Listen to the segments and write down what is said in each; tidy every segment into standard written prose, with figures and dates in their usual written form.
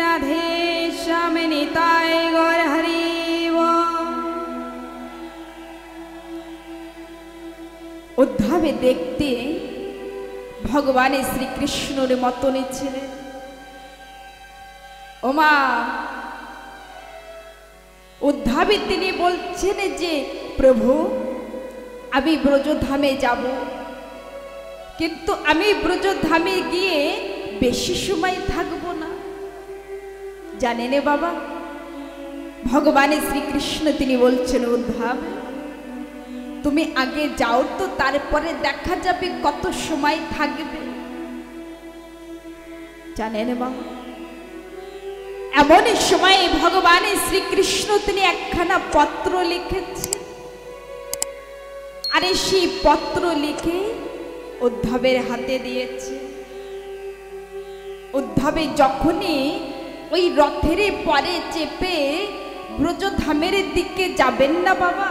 রাধে শ্যাম নিতাই গৌর হরি বল। উদ্ধবে দেখতে ভগবান শ্রীকৃষ্ণের মতনই ছিলেন। ওমা, উদ্ধবে তিনি বলছেন যে প্রভু আমি ব্রজধামে যাব, কিন্তু আমি ব্রজধামে গিয়ে বেশি সময় থাকব না। জানেন বাবা, ভগবান শ্রীকৃষ্ণ তিনি বলছেন উদ্ধব তুমি আগে যাও তো, তারপরে দেখা যাবে কত সময় থাকবে। জানেন বাবা, এমন সময় ভগবান শ্রীকৃষ্ণ তিনি একখানা পত্র লিখেছেন, আরে সেই পত্র লিখে উদ্ধবের হাতে দিয়েছে। উদ্ধবে যখনই ওই রথের পরে চেপে ব্রজধামের দিকে যাবেন না বাবা,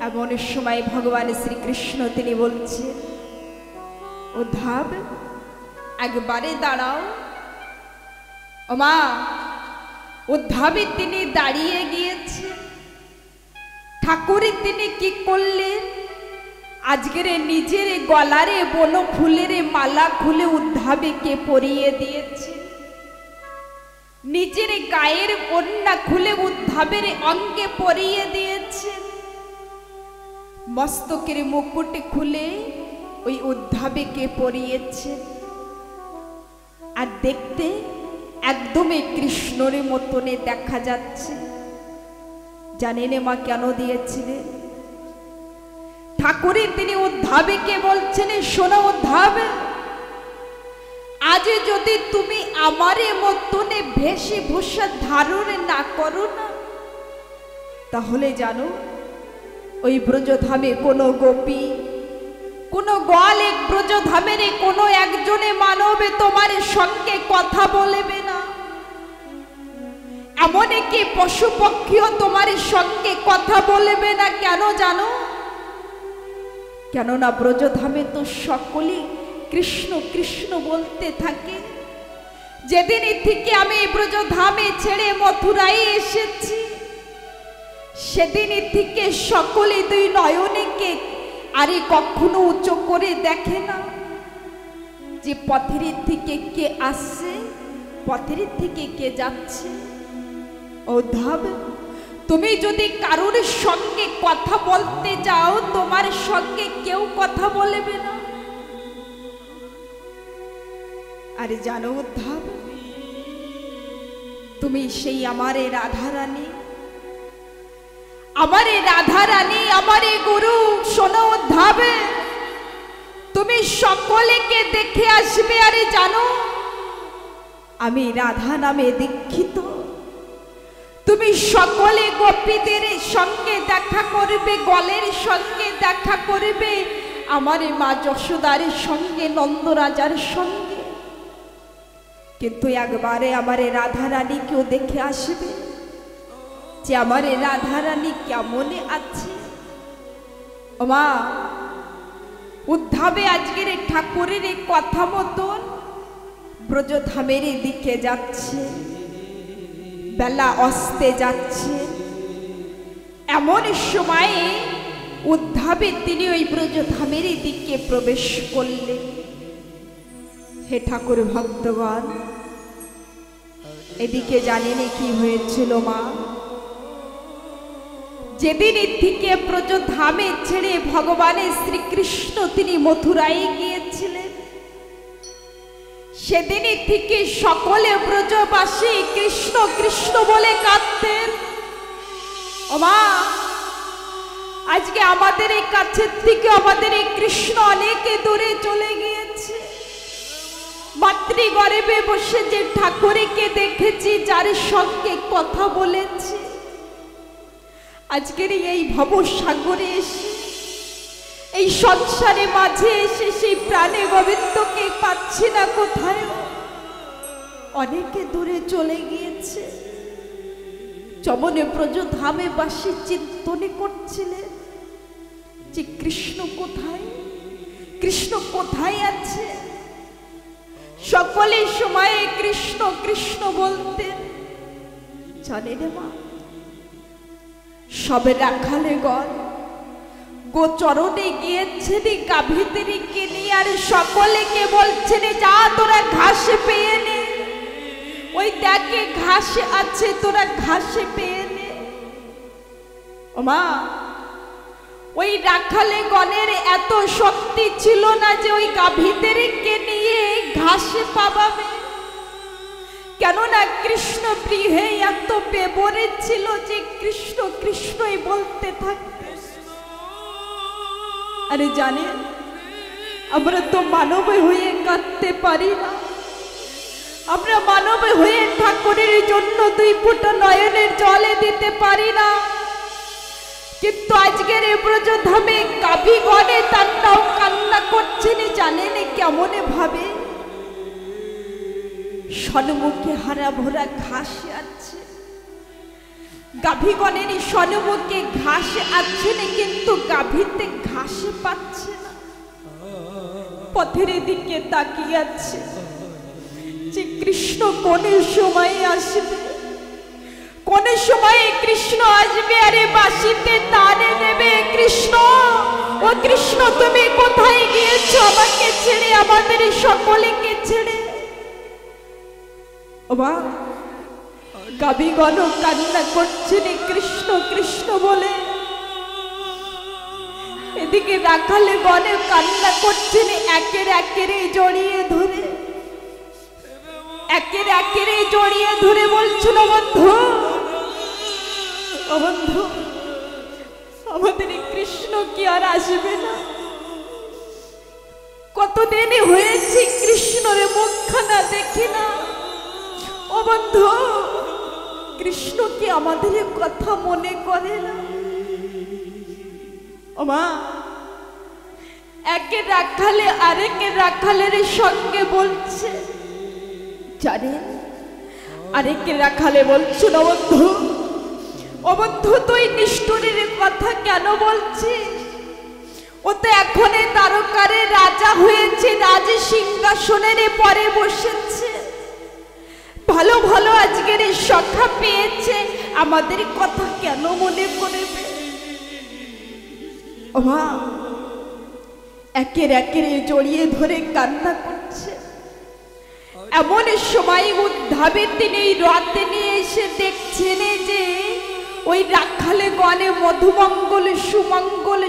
এমন সময় ভগবান শ্রীকৃষ্ণ তিনি বলছেন উদ্ধব একবারে দাঁড়াও। ওমা, উদ্ধবে তিনি দাঁড়িয়ে গিয়েছে। ঠাকুরে তিনি কি করলেন, আজকের নিজের গলারে বন ফুলের মালা খুলে উদ্ধবেকে পরিয়ে দিয়েছে, নিজের গায়ের কন্যা খুলে উদ্ধবের অঙ্গে পরিয়ে দিয়েছে, মস্তকের মুকুট খুলে ওই উদ্ধবেকে পরিয়েছে। আর দেখতে একদমই কৃষ্ণের মতনে দেখা যাচ্ছে। জানেন মা কেন দিয়েছিলেন? ঠাকুরে তিনি উদ্ধবকে বলছেন শোনো উদ্ধব, আজ যদি তুমি আমার মতনে বেশভূষা ধারণ না করো না, তাহলে জানো ওই ব্রজধামে কোনো গোপী, কোনো গোয়ালে ব্রজধামের কোনো একজনে মানবে তোমার সঙ্গে কথা বলবে না, এমনকি পশু পক্ষীও তোমার সঙ্গে কথা বলবে না। কেন জানো? কেননা ব্রজধামে তো সকলেই কৃষ্ণ কৃষ্ণ বলতে থাকে। যেদিন থেকে আমি ব্রজধামে ছেড়ে মথুরায় এসেছি, সেদিন থেকে সকলে দুই নয়নকে আরে কখনো উঁচু করে দেখে না যে পথের থেকে কে আসছে, পথের থেকে কে যাচ্ছে। উদ্ধব, তুমি যদি কারোর সঙ্গে কথা বলতে যাও, তোমার সঙ্গে কেউ কথা বলবে না। আরে জানো উদ্ধব, তুমি সেই আমারে রাধারানী, আমারে রাধারানী, আমারে গুরু। শোনো উদ্ধব, তুমি সকলকে দেখে আসবে। আরে জানো আমি রাধা নামে দীক্ষিত। তুমি সকলে গোপীদের সঙ্গে দেখা করবে, গলের সঙ্গে দেখা করবে, আমার মা যশোদার সঙ্গে, নন্দরাজার সঙ্গে, কিন্তু একবারে আমার রাধারানী কেউ দেখে আসবে যে আমার রাধারানী কেমন আছে। মা, উদ্ধবে আজকের ঠাকুরের কথা মতন ব্রজধামের দিকে যাচ্ছে, বেলা অস্তে যাচ্ছে। এমন সময়ে উদ্ধবে তিনি ওই ব্রজধামের দিকে প্রবেশ করলেন। হে ঠাকুর ভক্তগণ, এদিকে জানেন কি হয়েছিল মা? যেদিন থেকে ব্রজধামে ছেড়ে ভগবান শ্রীকৃষ্ণ তিনি মথুরায় গিয়েছিলেন, সেদিন থেকে সকলে ব্রজবাসী কৃষ্ণ কৃষ্ণ বলে কাঁদতেন। ওমা, আজকে আমাদের এই কাছের থেকে আমাদের এই কৃষ্ণ অনেকে দূরে চলে গিয়েছে। মাতৃগর্ভে বসে যে ঠাকুরকে দেখেছি, যার সঙ্গে কথা বলেছি, আজকের এই ভবসাগরে এসে, এই সংসারে মাঝে এসে সেই প্রাণে গোবিন্দকে পাচ্ছি না কোথায়। অনেকে দূরে চলে গিয়েছে। চমনে ব্রজধামে বাসী চিন্তনে করছিলেন যে কৃষ্ণ কোথায়, কৃষ্ণ কোথায় আছে। সকলে সময়ে কৃষ্ণ কৃষ্ণ বলতেন। জানেন মা, সবে রাখালে গোচরণে গিয়েছেন গাভীদেরকে নিয়ে, আর সকলেকে বলছেন যা তোরা ঘাসে পেয়ে নে, ওই দেখে ঘাসে আছে তোরা ঘাসে পেয়ে নে। ও মা, ওই রাখালে গণের এত শক্তি ছিল না যে ওই গাভীদেরকে নিয়ে ঘাসে পাবাবে, কেননা কৃষ্ণ প্রিয়ে এত বেবরে ছিল যে কৃষ্ণ কৃষ্ণই বলতে থাকতে। আরে জানেন, আমরা তো মানব হয়ে কাঁদতে পারি না, আমরা মানব হয়ে ঠাকুরের জন্য 2 ফোঁটা নয়নের জলে দিতে পারি না, কিন্তু আজকের এই ব্রজধামে গাভীগণে তারাও কান্না করছেন। জানেন কেমন ভাবে? সন্মুখে হারা ভরা ঘাস আছে, গাভীগণের সন্মুখে ঘাস আছে, কিন্তু গাভীতে ঘাস পাচ্ছে না। পথের দিকে তাকিয়ে আছে যে কৃষ্ণ কোন সময় আসবে, কোন সময় কৃষ্ণ আসবে। আরে বাঁশিতে তারে দেবে কৃষ্ণ, ও কৃষ্ণ তুমি কোথায় গিয়েছো আমাকে ছেড়ে, আমাদের সকলকে ছেড়ে? ওমা, গাভীগণ কান্না করছেন কৃষ্ণ কৃষ্ণ বলে, এদিকে রাখালে গণে কান্না করছেন একের একেরে জড়িয়ে ধরে, একের একেরে জড়িয়ে ধরে বলছিল বন্ধু, ও বন্ধু, আমাদের কৃষ্ণ কি আর আসবে না? কতদিন হয়েছে কৃষ্ণরে মুখখানা দেখি না। ও বন্ধু, কৃষ্ণ কি আমাদের কথা মনে করে না? ও মা, একে রাখালে আরেকের রাখালের সঙ্গে বলছে। জানেন, আরেকে রাখালে বলছিল বন্ধু, ও বন্ধু তুই নিষ্ঠুরের কথা কেন বলছিস? ও তো এখনই তারকারে রাজা হয়েছে, রাজ সিংহাসনের পরে বসেছে, ভালো ভালো আজকের সখা পেয়েছে, আমাদের কথা কেন মনে করবে? ও মা, একের একের জড়িয়ে ধরে কান্না করছে। এমন সময় উদ্ধাবের তিনি রথে নিয়ে এসে দেখছেন যে ওই রাখালে গণে মধুমঙ্গল সুমঙ্গল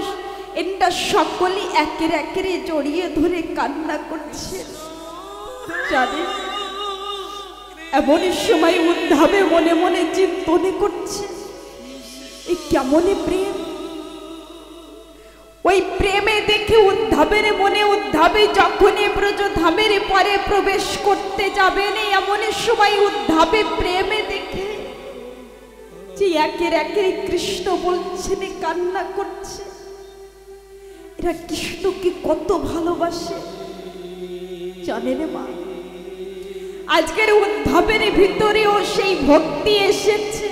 এটা সকলেই একের একের জড়িয়ে ধরে কান্না করছে। জানেন, এমন সময় উদ্ধাবে মনে মনে চিন্তনে করছে এই কেমন প্রেম। ওই প্রেমে দেখে উদ্ধাবের মনে, উদ্ধাবে যখনই ব্রজধামের পরে প্রবেশ করতে যাবেন, এমন সময় উদ্ধাবে প্রেমে দেখে যে একের একের কৃষ্ণ বলছেন, কান্না করছে। এরা কৃষ্ণকে কত ভালোবাসে জানেন মা? আজকের উদ্ধাবের ভিতরেও সেই ভক্তি এসেছে।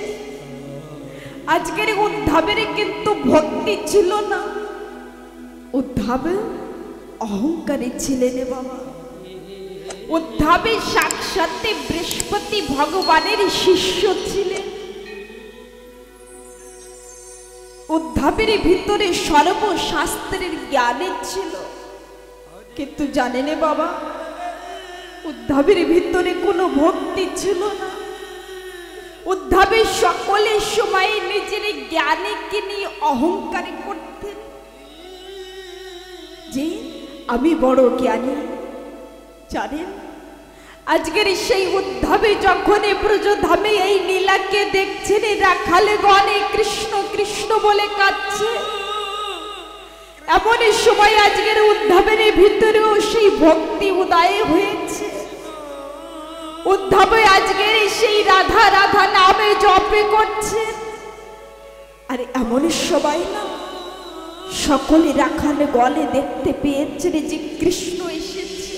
আজকের উদ্ধাবের কিন্তু ভক্তি ছিল না, উদ্ধাবে অহংকারী ছিলেন বাবা। উদ্ধাবে সাক্ষাৎ বৃহস্পতি ভগবানের শিষ্য ছিলেন। উদ্ধাবের ভিতরে সর্বশাস্ত্রের জ্ঞানে ছিল, কিন্তু জানেন বাবা, উদ্ধাবের ভিতরে কোনো ভক্তি ছিল না। উদ্ধাবের সকলের সময় নিজের জ্ঞানীকে নিয়ে অহংকার করতেন যে আমি বড় জ্ঞানী। জানেন, আজকের সেই উদ্ধাবে যখন ব্রজধামে এই লীলাকে দেখছেন, রাখালে গণে কৃষ্ণ কৃষ্ণ বলে কাঁদছে, এমন সময় আজকের উদ্ধাবের ভিতরেও সেই ভক্তি উদয় হয়েছে। উদ্ধাবে আজকের সেই রাধা রাধা নামে জপে করছে। আর এমন সবাই না, সকলে রাখালে গলে দেখতে পেয়েছে যে কৃষ্ণ এসেছে।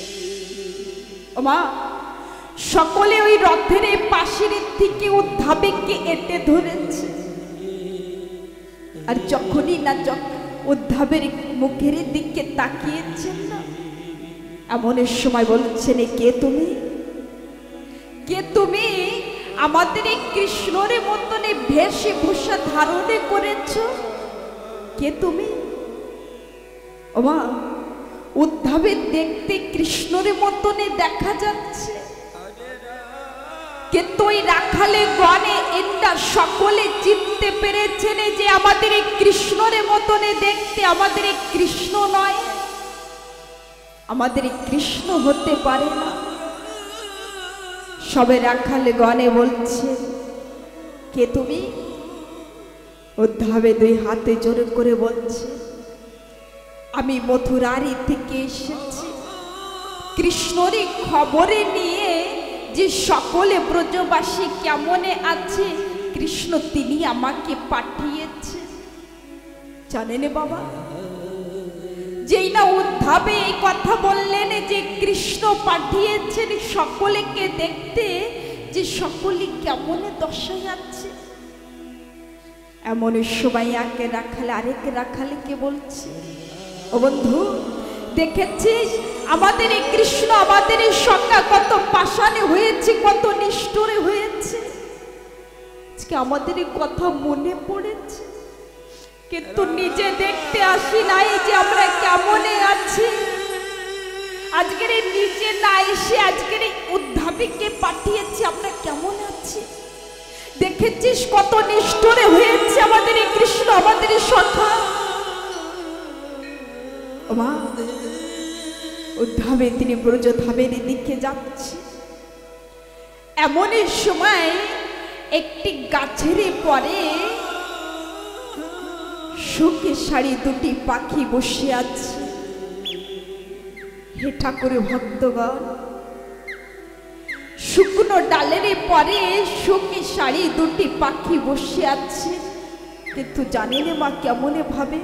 মা, সকলে ওই রথের পাশের থেকে উদ্ধাবেকে এঁটে ধরেছে। আর যখনই না উদ্ধাবের মুখের দিকে তাকিয়েছেন না, এমন সময় বলছেন, কে তুমি? কে তুমি? আমাদের এই কৃষ্ণের মতন বেশভূষা ধারণে করেছ, কে তুমি? ওমা, উদ্ধবের দেখতে কৃষ্ণের মতনে দেখা যাচ্ছে, কিন্তু ওই রাখালে গণে এন্ডা সকলে চিনতে পেরেছেন যে আমাদের এই কৃষ্ণের মতনে দেখতে আমাদের এই কৃষ্ণ নয়, আমাদের এই কৃষ্ণ হতে পারে না। সবে রাখালে গণে বলছে, কে তুমি? উদ্ধবে দুই হাতে জোরে করে বলছে, আমি মথুরারি থেকে এসেছি কৃষ্ণরই খবরে নিয়ে, যে সকলে ব্রজবাসী কেমনে আছে কৃষ্ণ তিনি আমাকে পাঠিয়েছে। জানেন বাবা, যেই না উদ্ধবে এই কথা বললেন যে কৃষ্ণ পাঠিয়েছেন সকলকে দেখতে, যে সকলে কেমনে দশায় আছে, এমন সময় একে রাখালে আরেক রাখালিকে বলছে, ও বন্ধু, দেখেছিস আমাদের এই কৃষ্ণ আমাদের এই সঙ্গা কত পাষাণে হয়েছে, কত নিষ্ঠুরে হয়েছে। আজকে আমাদের এই কথা মনে পড়েছে, কিন্তু নিজে দেখতে আসি নাই যে আমরা কেমনে আছি। আজকের এই নিজে না এসে আজকের এই উদ্ধবকে পাঠিয়েছি, আমরা কেমন আছি। দেখেছিস কত নিষ্ঠুরে হয়েছে আমাদের এই কৃষ্ণ আমাদের এই সখা। মা, উদ্ধবে তিনি ব্রজধামের দিকে যাচ্ছে, এমন সময় একটি গাছের পরে শোকে শাড়ি দুটি পাখি বসে আছে। হে ঠাকুর ভক্তগণ, শুকনো ডালের পরে শোকে শাড়ি দুটি পাখি বসে আছে, কিন্তু জানেন মা কেমনে ভাবে?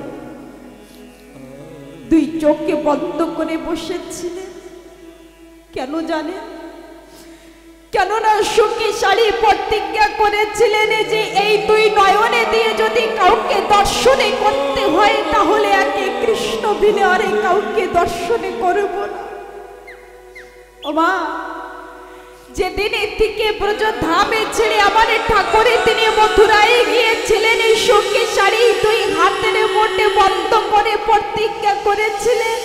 দুই চোখকে বন্ধ করে বসেছিলেন। কেন জানেন? কেননা শোকে শাড়ি প্রতিজ্ঞা করেছিলেন যে এই দুই নয়নে দিয়ে যদি কাউকে দর্শনে করতে হয় তাহলে একে কৃষ্ণ বিনে আর কাউকে দর্শনে করব না। ও মা, যেদিন থেকে ব্রজধামে ছেড়ে আমার ঠাকুরে তিনি মথুরায় গিয়েছিলেন, এই শোকে শাড়ি দুই হাতের মোটে বন্ধ করে প্রতিজ্ঞা করেছিলেন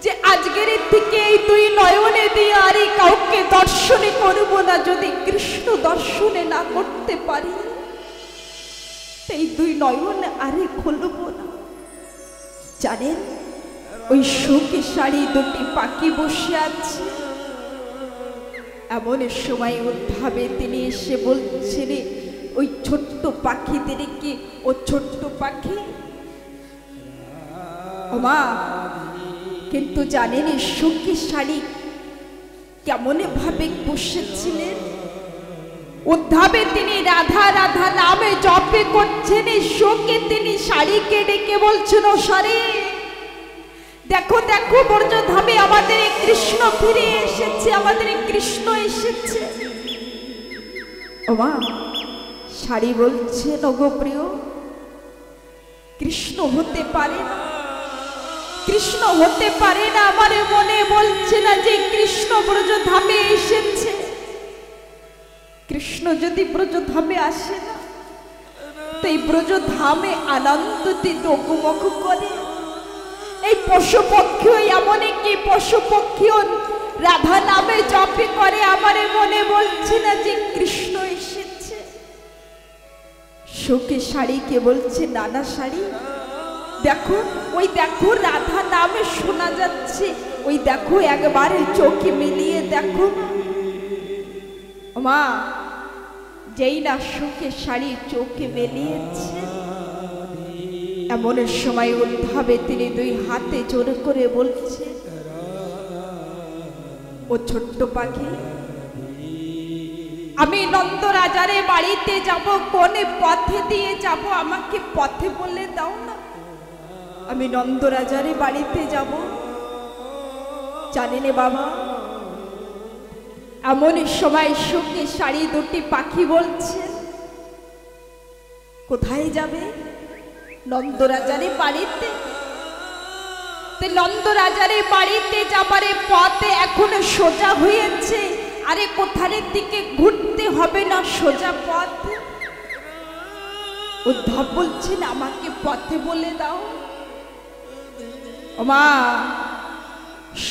যে আজকের থেকে এই দুই নয়নে দিয়ে আর কাউকে দর্শনে করব না, যদি কৃষ্ণ দর্শনে না করতে পারি এই দুই নয়ন আরে খুলব না। জানেন, ওই শোকে শাড়ি দুটি পাখি বসে আছে। এমন সময় উদ্ধবে তিনি এসে বলছেন ওই ছোট্ট পাখিদেরকে, ও ছোট্ট পাখি, ও মা, কিন্তু জানেন শোকে শাড়ি কেমন ভাবে বসেছিলেন? উদ্ধবে তিনি রাধা রাধা নামে জপে করছেন, শোকে তিনি শাড়িকে ডেকে বলছেন, ও শাড়ি দেখো দেখো ব্রজধামে আমাদের কৃষ্ণ ফিরে এসেছে, আমাদের কৃষ্ণ এসেছে। ও মা, শাড়ি বলছে, ওগো প্রিয়, কৃষ্ণ হতে পারে না, কৃষ্ণ হতে পারে না। আমার মনে বলছে না যে কৃষ্ণ ব্রজধামে এসেছে। কৃষ্ণ যদি ব্রজধামে আসে না, তো এই ব্রজধামে আনন্দতে ডগমগ করে। এই পশু পক্ষীও এমন কি পশু পক্ষীও রাধা নামে জপে করে। আমার মনে বলছে না যে কৃষ্ণ এসেছে। শোকে শাড়িকে বলছে, নানা শাড়ি দেখো, ওই দেখো রাধা নামে শোনা যাচ্ছে, ওই দেখো একবারে চোখে মিলিয়ে দেখো। মা, যেই না শোকে শাড়ি চোখে মেলিয়েছে, এমন সময় উদ্ধবে তিনি দুই হাতে জোর করে বলছে, ও ছোট্ট পাখি, আমি নন্দ রাজারে বাড়িতে যাব, কোন পথে দিয়ে যাব আমাকে পথে বলে দাও না। আমি নন্দ রাজারে বাড়িতে যাব। জানেন বাবা, এমন সময় শোকে শাড়ি দুটি পাখি বলছে, কোথায় যাবে? নন্দ রাজারে বাড়িতে। নন্দ রাজার বাড়িতে যাবারে পথে এখনো সোজা হয়েছে, আরে কোথারের দিকে ঘুরতে হবে না, সোজা পথ। উদ্ধব বলছেন আমাকে পথে বলে দাও। মা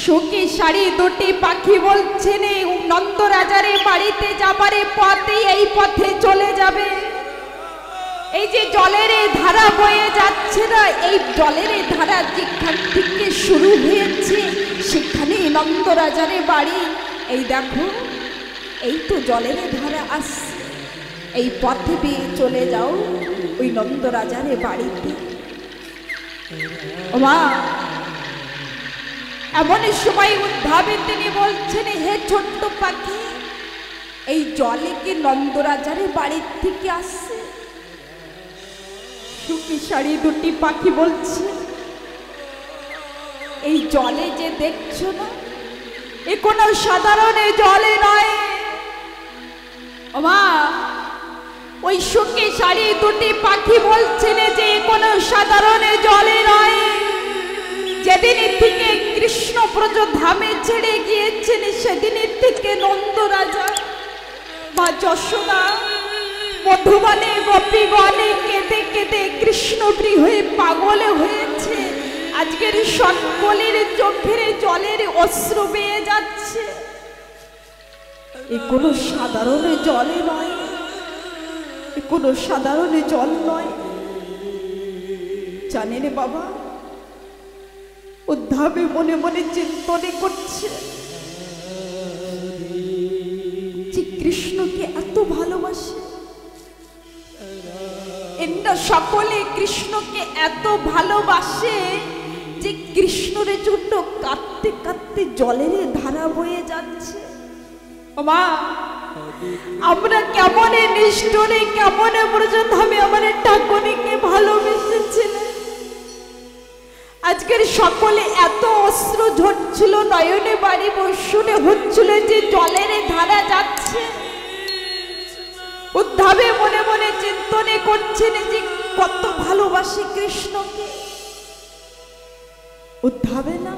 সুখী শাড়ি দুটি পাখি বলছেন নন্দ রাজার বাড়িতে যাবারে পথে এই পথে চলে যাবে। এই যে জলের ধারা বয়ে যাচ্ছে না, এই জলের ধারা যেখান থেকে শুরু হয়েছে সেখানে নন্দ রাজার বাড়ি। এই দেখো এই তো জলের ধারা আসছে, এই পথে বেয়ে চলে যাও ওই নন্দ রাজার বাড়িতে। মা এমন সময় উদ্ধবে তিনি বলছেন হে ছোট্ট পাখি, এই জলে কি নন্দ রাজার বাড়ির থেকে আসছে? সুখী শাড়ি দুটি পাখি বলছে এই জলে যে দেখছো না, এ কোনো সাধারণ জলে নয়। মা ওই সুখী শাড়ি দুটি পাখি বলছেন যে কোনো সাধারণ জলে নয়। যেদিন থেকে কৃষ্ণ ব্রজ ধামে ছেড়ে গিয়েছেন সেদিন থেকে নন্দ রাজা মা যশোদা মধুবনে গোপীগণে কেঁদে কেঁদে কৃষ্ণপ্রী হয়ে পাগল হয়েছে। আজকের সকলের চোখের জলের অশ্রু বেয়ে যাচ্ছে। এ কোনো সাধারণ জলে নয়, এ কোনো সাধারণ জল নয়। জানেন বাবা, উদ্ধবে মনে মনে চিন্তনে করছে যে কৃষ্ণকে এত ভালোবাসে, এরা সকলে কৃষ্ণকে এত ভালোবাসে যে কৃষ্ণের জন্য কাঁদতে কাঁদতে জলের ধারা বয়ে যাচ্ছে। মা আমরা কেমন নিষ্ঠুরে, কেমন ব্রজধামে আমার ঠাকুরকে ভালোবেসেছিলেন। আজকের সকলে এত অশ্রু ঝরছিল, নয়নে বাড়ি বর্ষণে হচ্ছিল যে জলের ধারা যাচ্ছে। উদ্ধবে মনে মনে চিন্তনে করছেন যে কত ভালোবাসে কৃষ্ণকে। উদ্ধবে না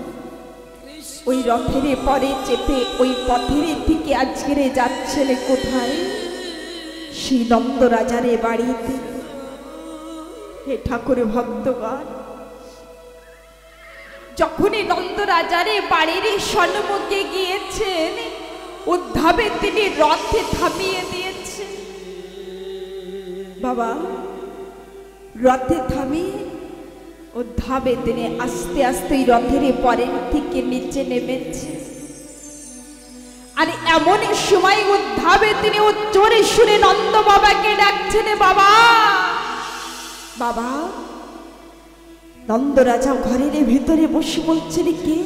ওই রথের পরে চেপে ওই পথের দিকে আজকের যাচ্ছেন কোথায়? সেই নন্দ রাজারে বাড়িতে। হে ঠাকুর ভক্তগণ, যখনই নন্দ রাজারে বাড়ির সম্মুখে গিয়েছেন উদ্ধবে তিনি রথে থামিয়ে দিয়েছেন। বাবা রথে থামিয়ে উদ্ধবে তিনি আস্তে আস্তে রথের পরের থেকে নিচে নেমেছে। আর এমন সময় উদ্ধবে তিনি জোরে সুরে নন্দ বাবাকে ডাকছেন, বাবা বাবা। নন্দ রাজা ঘরের ভিতরে বসে বলছেন কে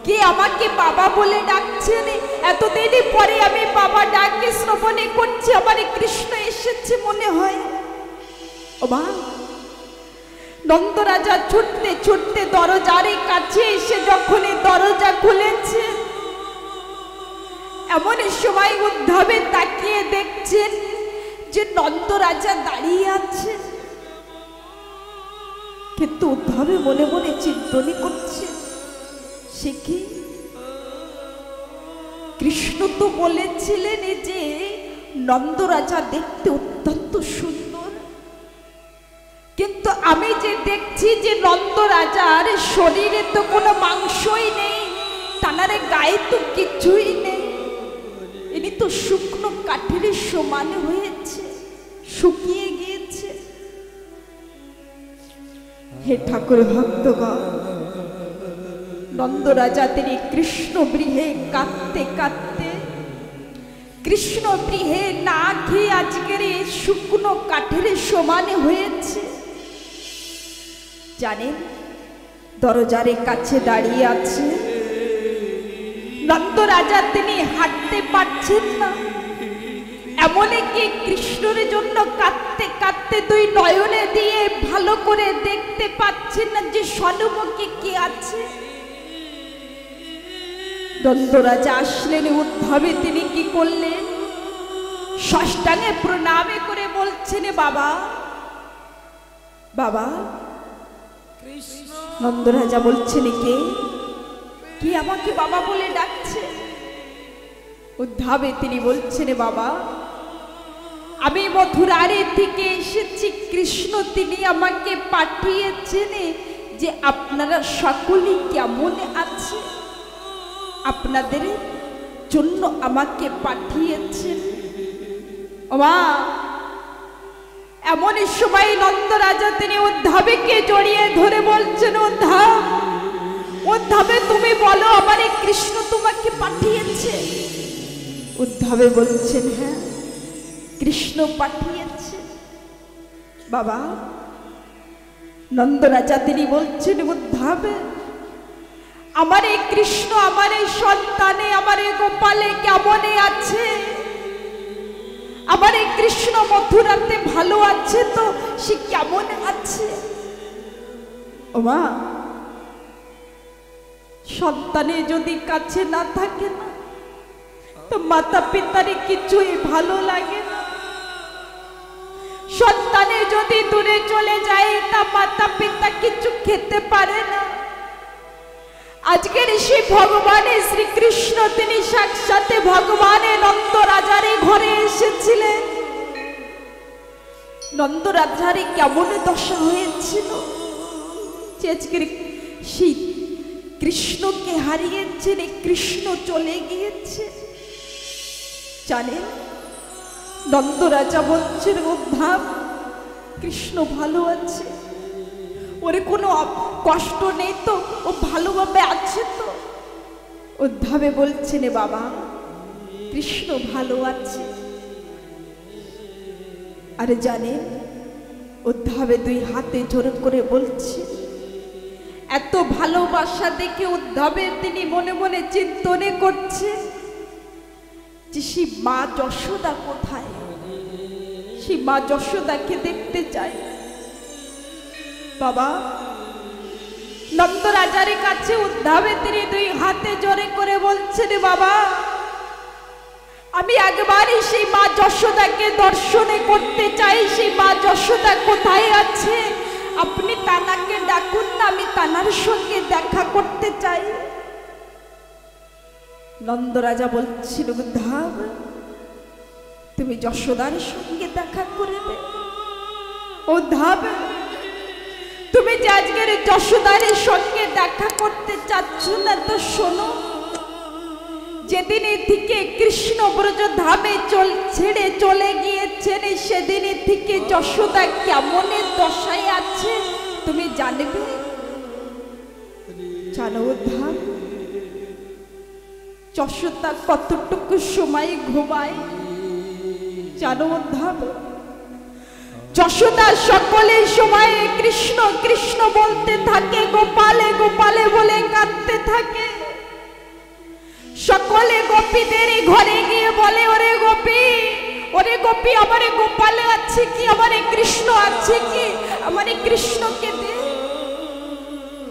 কে আমাকে বাবা বলে ডাকছেন? এতদিন পরে আমি বাবা ডাকে শ্রবণে করছি, আমার কৃষ্ণ এসেছে মনে হয়। ও মা, নন্দ রাজা ছুটতে ছুটতে দরজার কাছে এসে যখন দরজা খুলেছে, এমন সময় উদ্ধবে তাকিয়ে দেখছেন যে নন্দ রাজা দাঁড়িয়ে আছে। কিন্তু উদ্ধবে মনে মনে চিন্তনে করছে সে কি? কৃষ্ণ তো বলেছিলেন যে নন্দ রাজা দেখতে অত্যন্ত সুন্দর, কিন্তু আমি যে দেখছি যে নন্দ রাজার শরীরে তো কোনো মাংসই নেই, তানারে গায়ে তো কিছুই নেই, ইনি তো শুকনো কাঠের সমান হয়েছে, শুকিয়ে গিয়েছে। হে ঠাকুর ভক্তগণ, নন্দ রাজা তিনি কৃষ্ণ গৃহে কাঁদতে কাঁদতে, কৃষ্ণ গৃহে না খেয়ে আজকের শুকনো কাঠের সমান হয়েছে। জানেন, দরজার কাছে দাঁড়িয়ে আছে নন্দ রাজা, তিনি হাঁটতে পারছেন না। এমন কি কৃষ্ণের জন্য কাঁদতে কাঁদতে দুই নয়নে দিয়ে ভালো করে দেখতে পাচ্ছেন না যে সম্মুখে কে আছে। নন্দ রাজা আসলেন, উদ্ধবে তিনি কি করলেন? ষষ্ঠাঙ্গে প্রণামে করে বলছেন, বাবা বাবা নন্দরাজা বলছেন, কে কি আমাকে বাবা বলে ডাকছে? উদ্ধাবে তিনি বলছেন, বাবা আমি মথুরারে থেকে এসেছি, কৃষ্ণ তিনি আমাকে পাঠিয়েছেন যে আপনারা সকলে কেমন আছে, আপনাদের জন্য আমাকে পাঠিয়েছেন। মা এমন সময় নন্দরাজা তিনি উদ্ধাবেকে জড়িয়ে ধরে বলছেন, উদ্ধাব উদ্ধাবে তুমি বলো আমার কৃষ্ণ তোমাকে পাঠিয়েছে? উদ্ধাবে বলছেন, হ্যাঁ কৃষ্ণ পাঠিয়েছে। বাবা নন্দরাজা তিনি বলছেন, উদ্ধাবে আমার এই কৃষ্ণ আমার এই সন্তানে আমার এই গোপালে কেমন আছে? আমার এই কৃষ্ণ মথুরাতে ভালো আছে তো সে কেমন আছে? ও মা সন্তানে যদি কাছে না থাকে না তো মাতা পিতারে কিছুই ভালো লাগে না। সন্তানে যদি দূরে চলে যায় তা মাতা পিতা কিছু খেতে পারে না। আজকের সেই ভগবানের শ্রীকৃষ্ণ তিনি সাক্ষাৎ ভগবানের নন্দরাজার ঘরে এসেছিলেন। নন্দরাজার কেমন দশা হয়েছিল যে আজকের সেই কৃষ্ণকে হারিয়েছেন, কৃষ্ণ চলে গিয়েছে। জানেন নন্দরাজা বলছেন, উদ্ধাব কৃষ্ণ ভালো আছে, ওরে কোনো কষ্ট নেই তো, ও ভালোভাবে আছে তো? উদ্ধাবে বলছেন, বাবা কৃষ্ণ ভালো আছে। আরে জানেন উদ্ধাবে দুই হাতে জোরে করে বলছে, এত ভালোবাসা দেখে উদ্ধাবে তিনি মনে মনে চিন্তনে করছে যে সেই মা যশোদা কোথায়, সেই মা যশোদাকে দেখতে চাই। বাবা নন্দরাজার কাছে উদ্ধাবে তিনি দুই হাতে জোরে করে বলছেন, বাবা আমি একবারই সেই মা যশোদাকে দর্শনে করতে চাই, সেই মা যশোদা কোথায় আছে আপনি তানাকে ডাকুন না, আমি তানার সঙ্গে দেখা করতে চাই। নন্দরাজা বলছিল, উদ্ধাব তুমি যশোদার সঙ্গে দেখা করবে? উদ্ধাব তুমি যে আজকের যশোদার সঙ্গে দেখা করতে চাচ্ছ না তো শোনো, যেদিন থেকে কৃষ্ণ ব্রজ ধামে ছেড়ে চলে গিয়েছেন সেদিন থেকে যশোদা কেমন দশায় আছে তুমি জানবে? জানো উদ্ধাব যশোদা কতটুকু সময় ঘুমায়? জানো উদ্ধাব যশোদা সকলের সময় কৃষ্ণ কৃষ্ণ বলতে থাকে, গোপালে গোপালে বলে কাঁদতে থাকে। সকলে গোপীদের ঘরে গিয়ে বলে, ওরে গোপী আমার গোপালে আছে কি, আমার কৃষ্ণ আছে কি, আমার কৃষ্ণকে দে।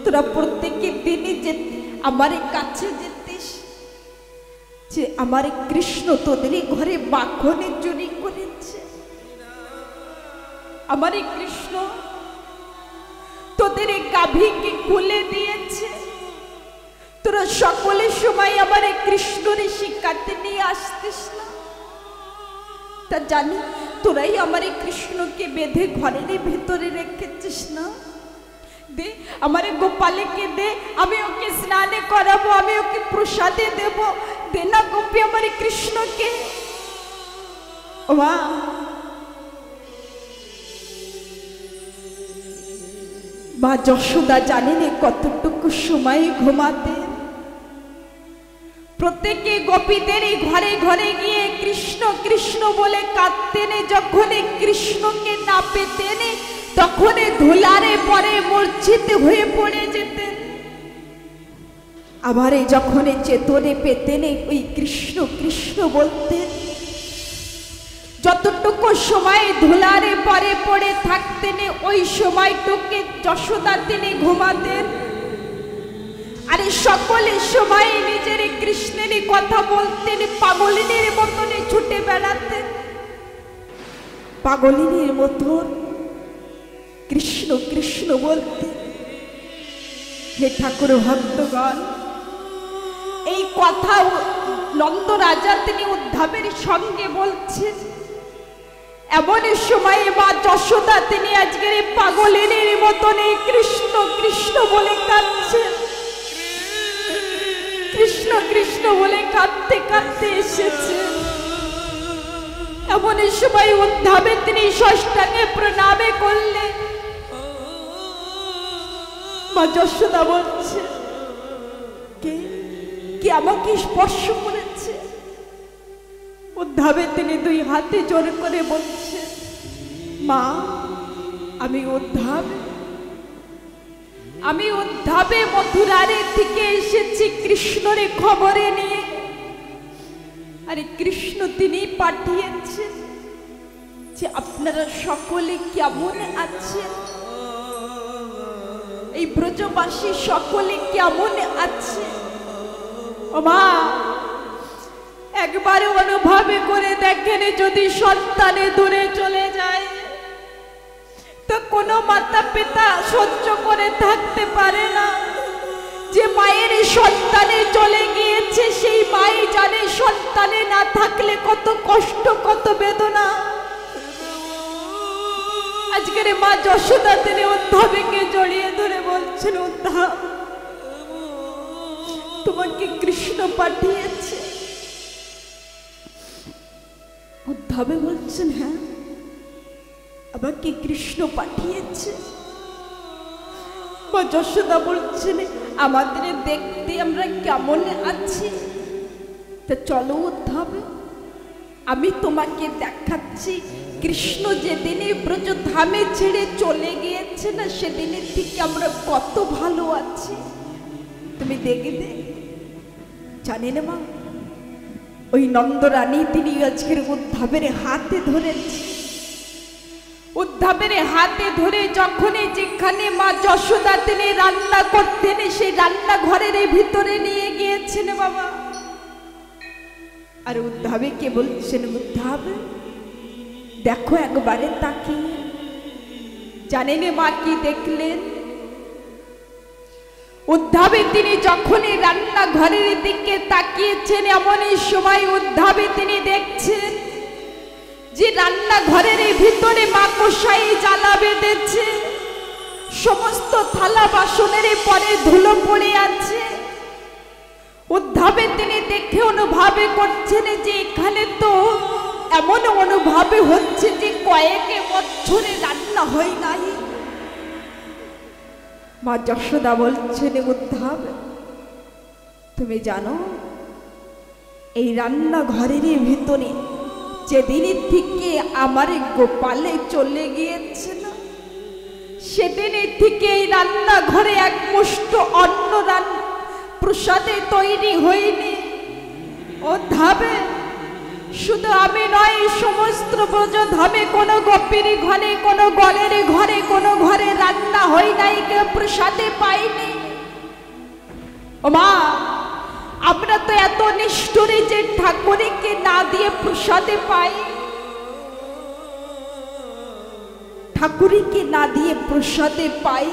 তোরা প্রত্যেকের দিনই যে আমার কাছে যেতিস যে আমার কৃষ্ণ তোদের ঘরে মাখনের চুরি করেছে, আমার কৃষ্ণ তোদের গাভীকে খুলে দিয়েছে। তোরা সকলের সময় আমার কৃষ্ণরে শিকাতে নিয়ে আসতিস না? তা জানি তোরাই আমার কৃষ্ণকে বেঁধে ঘরের ভেতরে রেখেছিস না? দে আমার গোপালকে দে, আমি ওকে স্নানে করাবো, আমি ওকে প্রসাদে দেব, দে না গোপী আমার কৃষ্ণকে। মা যশোদা জানেন কতটুকু সময় ঘুমাতে। প্রত্যেকে গোপীদের ঘরে ঘরে গিয়ে কৃষ্ণ কৃষ্ণ বলে কাঁদতেন। যখন কৃষ্ণকে না পেতেন তখন ধুলারে পরে মূর্ছিত হয়ে পড়ে যেতেন। আবার যখন চেতনে পেতেন ওই কৃষ্ণ কৃষ্ণ বলতেন। যতটুকু সময় ধুলারে পরে পড়ে থাকতেন ওই সময়টুকে যশোদা তিনি ঘুমাতেন। আরে সকলের সময় নিজের কৃষ্ণের কথা বলতেন, পাগলিনীর মতন ছুটে বেড়াতেন। পাগলিনীর মতন কৃষ্ণ কৃষ্ণ বলতেন। হে ঠাকুর ভক্তগণ, এই কথা নন্দ রাজা তিনি উদ্ধবের সঙ্গে বলছেন। এমন সময় মা যশোদা তিনি আজকের পাগলের মতন এই কৃষ্ণ কৃষ্ণ বলে কাঁদছেন। কৃষ্ণ কৃষ্ণ বলে কাঁদতে কাঁদতে এসেছেন। এমন সময় উদ্ধবে তিনি ষষ্ঠাঙ্গে প্রণামে করলেন। মা যশোদা বলছে, কে আমাকে স্পর্শ করেছে? উদ্ধবে তিনি দুই হাতে জোর করে বলছেন, মা আমি উদ্ধবে মথুরারে থেকে এসেছি কৃষ্ণরে খবরে নিয়ে। আরে কৃষ্ণ তিনি পাঠিয়েছেন যে আপনারা সকলে কেমন আছেন, এই ব্রজবাসী সকলে কেমন আছে। ও মা, একবারে অনুভব করে দেখেন, যদি সন্তানে দূরে চলে যায় তো কোনো মাতা পিতা সহ্য করে থাকতে পারে না। যে মায়ের সন্তানে চলে গিয়েছে সেই মাই জানে সন্তানে না থাকলে কত কষ্ট, কত বেদনা। আজকের মা যশোদা তিনি উদ্ধবকে জড়িয়ে ধরে বলছেন, উদ্ধব তোমাকে কৃষ্ণ পাঠিয়েছে। উদ্ধবে বলছেন, হ্যাঁ আমাকে কৃষ্ণ পাঠিয়েছে। মা যশোদা বলছেন, আমাদের দেখতে আমরা কেমন আছি, তা চলো উদ্ধবে আমি তোমাকে দেখাচ্ছি। কৃষ্ণ যেদিনে ব্রজধামে ছেড়ে চলে গিয়েছে না, সেদিনের থেকে আমরা কত ভালো আছি তুমি দেখবে। জানি না মা, ওই নন্দরানী তিনি আজকের উদ্ধবের হাতে ধরেছে। উদ্ধবের হাতে ধরে যখনই যেখানে মা যশোদা তিনি রান্না করতেন সেই রান্নাঘরের ভিতরে নিয়ে গিয়েছেন বাবা। আর উদ্ধবে কে বলছেন, উদ্ধব দেখো একবারে তাকিয়ে। জানেন মা কি দেখলেন? উদ্ধবে তিনি যখনই রান্নাঘরের দিকে তাকিয়েছেন, এমনই সময় উদ্ধবে তিনি দেখছেন যে রান্নাঘরের ভিতরে মা কষাই জ্বালা বেঁধেছে, সমস্ত থালা বাসনের পরে ধুলো পড়ে আছে। উদ্ধবে তিনি দেখে অনুভব করছেন যে এখানে তো এমন অনুভব হচ্ছে যে কয়েক বছরে রান্না হয় নাই। মা যশোদা বলছেন, উদ্ধব তুমি জানো এই রান্নাঘরের ভিতরে যেদিনের থেকে আমার গোপালে চলে গিয়েছে না, সেদিনের থেকে এই রান্নাঘরে এক মুষ্ট অন্ন প্রসাদে তৈরি হয়নি। উদ্ধবে শুধু আমি নয়, সমস্ত ব্রজধামে কোনো গোপীর ঘরে, কোনো গলের ঘরে, কোনো ঘরে রান্না হয় নাই, কেউ প্রসাদে পাইনি। ও মা, আমরা তো এত নিষ্ঠুরে যে ঠাকুরকে না দিয়ে প্রসাদে পাই, ঠাকুরকে না দিয়ে প্রসাদে পাই।